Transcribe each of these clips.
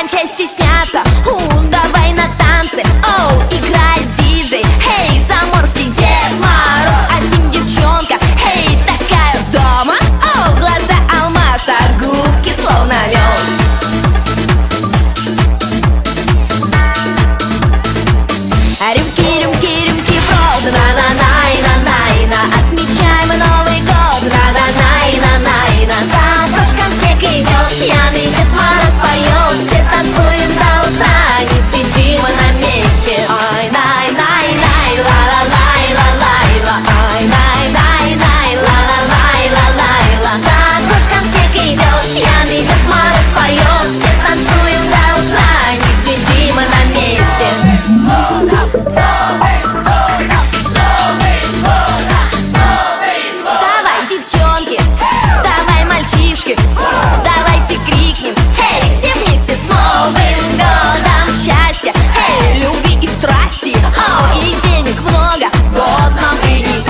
кончай стесняться, давай на танцы. Оу, играет диджей, хей, заморский Дед Мороз, а с ним девчонка, хей, такая дома. Оу, глаза алмаз, а губки словно мед. Рюмки, рюмки, рюмки, брод, на-на-най-на-най-на. Отмечаем Новый год, на-на-най-на-най-на. За окошком снег идет, пьяный Дед Мороз поет. Все танцуем до утра, не сидим мы на месте. Ой, най-най-най, ла-ла-лай-ла-лай-ла. Ой, най-най-най, ла-ла-лай-ла-лай-ла. За окошком снег идет, пьяный Дед Мороз поет. Все танцуем до утра, не сидим мы на месте. Давай, девчонки, давай, мальчишки, давайте крикнем, эй, все вместе с Новым годом счастья, эй, любви и страсти, и денег много, год нам принесет.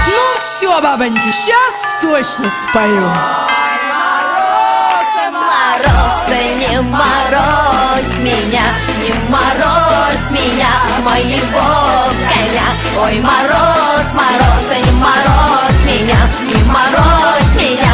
Ну все, бабоньки, сейчас точно спою. Мороз, не морозь меня, не морозь меня, моего коня. Ой, мороз, мороз, не морозь меня, не морозь меня.